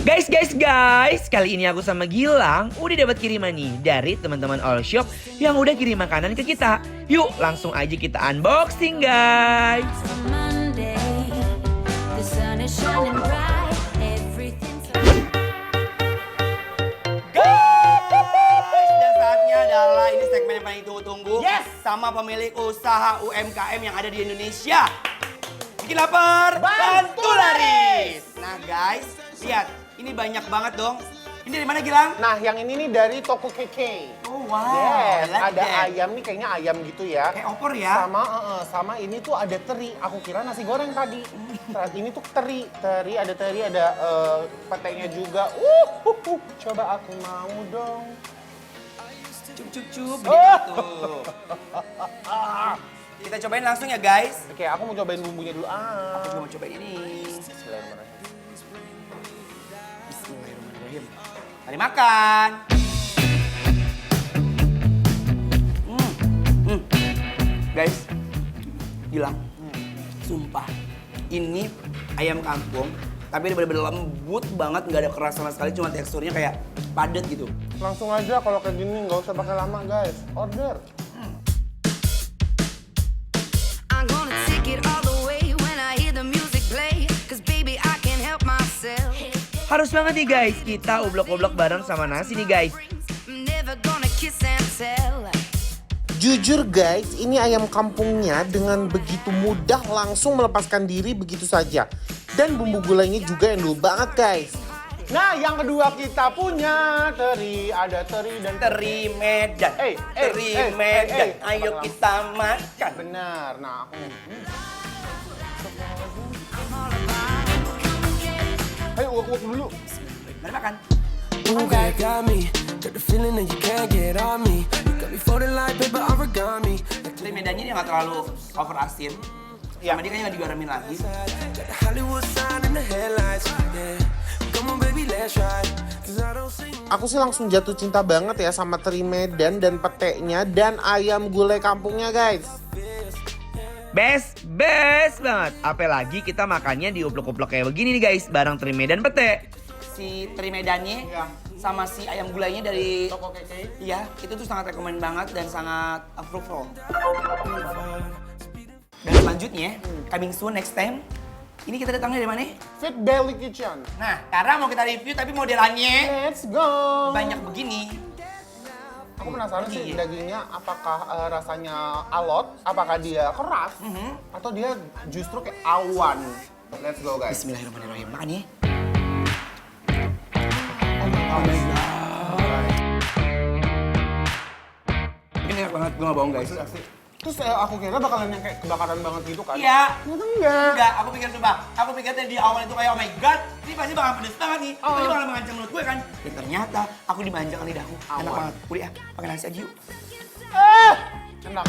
Guys, kali ini aku sama Gilang udah dapat kiriman nih dari teman-teman All Shop yang udah kirim makanan ke kita. Yuk, langsung aja kita unboxing, guys. Dan saatnya adalah ini segmen yang paling tunggu-tunggu. Yes, sama pemilik usaha UMKM yang ada di Indonesia. Bikin lapar, bantu laris. Nah guys, lihat. Ini banyak banget dong. Ini dari mana Gilang? Nah, yang ini nih dari toko KK. Oh wow. Yes, I like ada that. ayam nih, kayaknya ayam gitu ya. Kayak opor ya? Sama ini tuh ada teri. Aku kira nasi goreng tadi. Saat ini tuh teri, ada petenya juga. Coba aku mau dong. Cup. Gitu. Kita cobain langsung ya guys. Oke, aku mau cobain bumbunya dulu. Aku juga mau cobain ini. Bismillahirrahmanirrahim. Bismillahirrahmanirrahim. Mari makan. Guys, Gilang, sumpah ini ayam kampung, tapi dia bener-bener lembut banget, nggak ada keras sama sekali, cuma teksturnya kayak padat gitu. Langsung aja kalau kayak gini, nggak usah pakai lama guys. Order. I'm gonna take it all the way when I hear the music play. 'Cause baby I can't help myself. Harus banget nih guys, kita oblok-oblok bareng sama nasi nih guys. I'm never gonna kiss and tell. Jujur guys, ini ayam kampungnya dengan begitu mudah langsung melepaskan diri begitu saja. Dan bumbu gulainya juga endul banget guys. Nah, yang kedua kita punya teri, ada teri dan Teri Medan, teri Medan, ayo kita makan. Benar. Nah, aku Ayo uak-uak dulu. Mari makan. Ooh, girl, you got me. Got the feeling that you can't get on me. You got me folding like paper origami. Teri Medannya dia nggak terlalu over asin, sama dia kayaknya nggak digaramin lagi. Got the Hollywood sign in the headlights. Yeah. Come on, baby, let's ride. 'Cause I don't see Aku sih langsung jatuh cinta banget ya sama teri Medan dan peteknya dan ayam gulai kampungnya guys. Best banget. Apalagi kita makannya di oblok-oblok kayak begini nih guys, bareng teri Medan pete. Si teri Medannya Iya. sama si ayam gulainya dari Toko KK. iya, itu tuh sangat rekomen banget dan sangat approval. Dan selanjutnya, coming soon next time, ini kita datangnya dari mana? Fit Belly Kitchen. Nah, sekarang mau kita review tapi modelannya Let's go. banyak begini. Aku penasaran sih Iya. dagingnya apakah rasanya alot, apakah dia keras, atau dia justru kayak awan. Let's go guys. Bismillahirrahmanirrahim. Makan ya. Oh my god. Ini enak banget, gue gak bohong guys. Asli. Terus aku kira bakalan yang kayak kebakaran banget gitu kan? Iya. Ternyata enggak. Enggak, aku pikir sumpah. Aku pikir tadi di awal itu kayak oh my god, ini pasti bakal pedes banget nih. Pasti bakal mengancam mulut gue kan. Dan ternyata aku dimanjakan lidahku. Enak Awan. banget. Udah ya, pakai nasi aja yuk. Enak.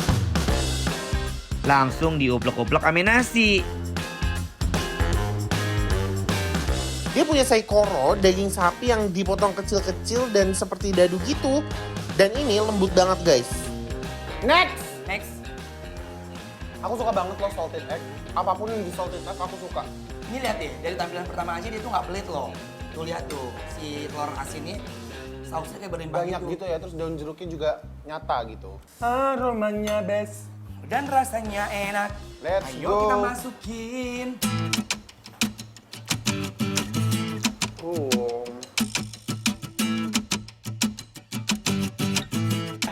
Langsung dioblok-oblok ame nasi. Dia punya saikoro, daging sapi yang dipotong kecil-kecil dan seperti dadu gitu. Dan ini lembut banget guys. Next! Next. Aku suka banget loh salted egg. Apapun yang di salted egg aku suka. Ini lihat deh, dari tampilan pertama aja dia tuh nggak pelit loh. Tuh lihat tuh, si telur asinnya sausnya kayak berlimpah Banyak gitu ya, terus daun jeruknya juga nyata gitu. Aromanya best. Dan rasanya enak. Let's Ayo go. kita masukin.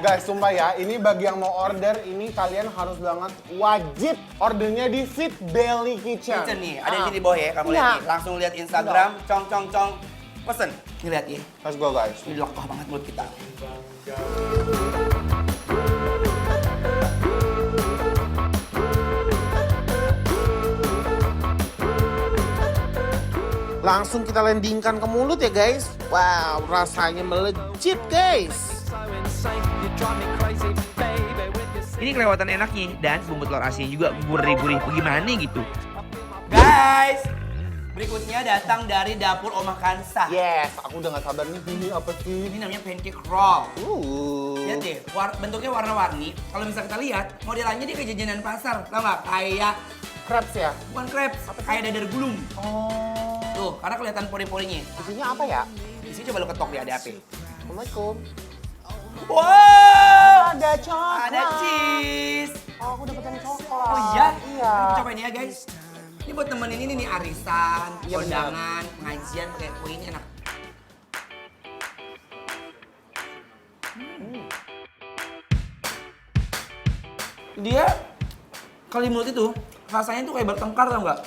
Guys, sumpah ya, ini bagi yang mau order, ini kalian harus banget wajib ordernya di Fit Belly Kitchen. Kitchen nih, ada di sini di bawah ya, kamu lihat nih. Langsung lihat Instagram, cong. Pesen. Nih lihat ya, Let's go guys. ini lekoh banget mulut kita. Langsung kita landingkan ke mulut ya guys. Wow, rasanya melejit guys. Ini kelewatan enaknya dan bumbu telur asinnya juga gurih-gurih bagaimana gitu. Guys, berikutnya datang dari dapur Oma Kansa. Yes, aku udah gak sabar nih. Ini apa sih? Ini namanya pancake roll. Lihat Lihat deh, bentuknya warna-warni. Kalau bisa kita lihat, modelannya dia kayak jajanan pasar, tau nggak? Kayak crepes ya? bukan crepes, kayak dadar gulung. Oh. Tuh, tuh, karena kelihatan pori-porinya. Isinya apa ya? Isi coba lu ketok di ADAP. Assalamualaikum. Wow! Ada coklat. Ada cheese. Oh, aku dapetin coklat. Oh iya? Iya. Cobain ya guys. Ini buat temenin ini nih arisan, Iya, kondangan, pengajian pakai kue ini enak. Dia kali mulut itu rasanya tuh kayak bertengkar tau nggak?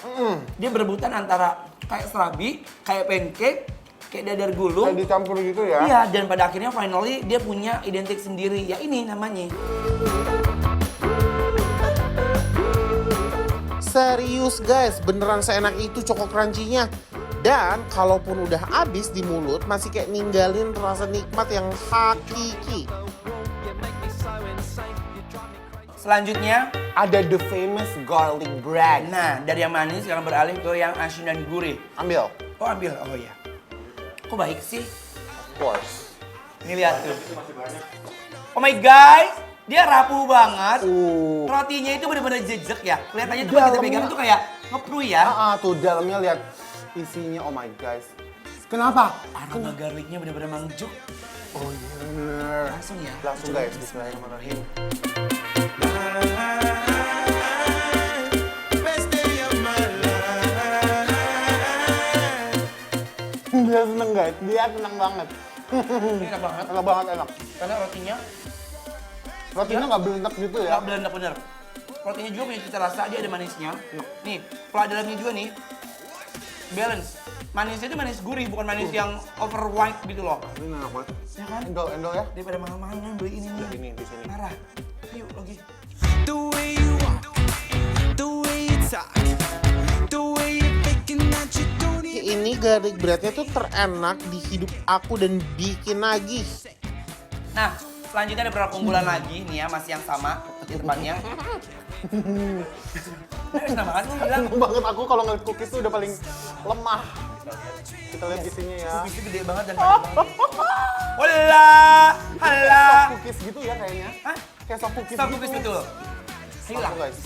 Dia berebutan antara kayak serabi, kayak pancake, kayak dadar gulung. Kayak dicampur gitu ya? Iya, dan pada akhirnya finally dia punya identik sendiri. Ya ini namanya. Serius guys, beneran seenak itu Choco Crunchy-nya. Dan kalaupun udah habis di mulut, masih kayak ninggalin rasa nikmat yang hakiki. Selanjutnya, Ada the famous garlic bread. nah dari yang manis sekarang beralih ke yang asin dan gurih. Ambil. Oh ambil, oh iya. Kok baik sih? Of course. Ini lihat tuh. Oh my guys, dia rapuh banget. Rotinya itu bener-bener jejek ya. Kelihatannya tuh pas kita pegang tuh kayak ngepru ya. Tuh dalamnya lihat isinya, oh my guys. Kenapa? Aroma garlicnya bener-bener mangjuk. Oh iya bener. Langsung ya. Langsung guys, bismillahirrahmanirrahim. Dia seneng guys, dia seneng banget. Ini enak banget. Enak banget, enak. Karena rotinya Rotinya nggak belendak gitu ya? nggak belendak bener. Rotinya juga punya cita rasa, dia ada manisnya. Nih, kalau dalamnya juga nih, balance. Manisnya itu manis gurih, bukan manis yang over white gitu loh. Ini enak banget. Ya kan? Endol ya? Daripada mahal-mahal kan beli ini nih. Ini di sini. Marah. Ayo lagi. The way you walk, the way you talk, the way you thinking that you don't even. Ini garlic breadnya tuh terenak di hidup aku dan bikin nagih. Nah, selanjutnya ada produk unggulan lagi nih ya, masih yang sama di tempatnya. Enak banget lu bilang. Seneng banget aku kalau ngeliat cookies tuh udah paling lemah. Kita lihat isinya ya. Cookiesnya gede banget dan padat banget. Wala, hala. Soft cookies gitu ya kayaknya. Hah? Kayak soft cookies Soft gitu. cookies betul. Ayo lah. Langsung, guys.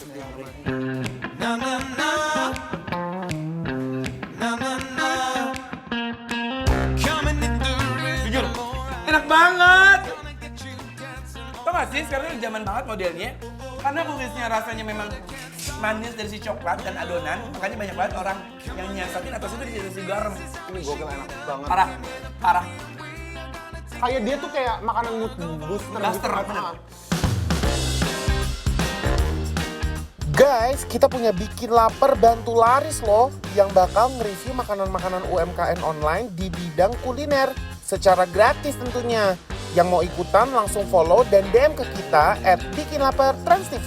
Jujur, enak banget. Tau gak sih, sekarang udah zaman banget modelnya. Karena cookiesnya rasanya memang manis dari si coklat dan adonan. Makanya banyak banget orang yang nyiasatin atas itu dikasih garam. Ini gokil enak banget. Parah, parah. Kayak dia tuh kayak makanan mood booster Buster, gitu. bener. Guys, kita punya Bikin Lapar Bantu Laris loh yang bakal nge-review makanan-makanan UMKM online di bidang kuliner secara gratis tentunya. Yang mau ikutan langsung follow dan DM ke kita @bikinlapartransTV.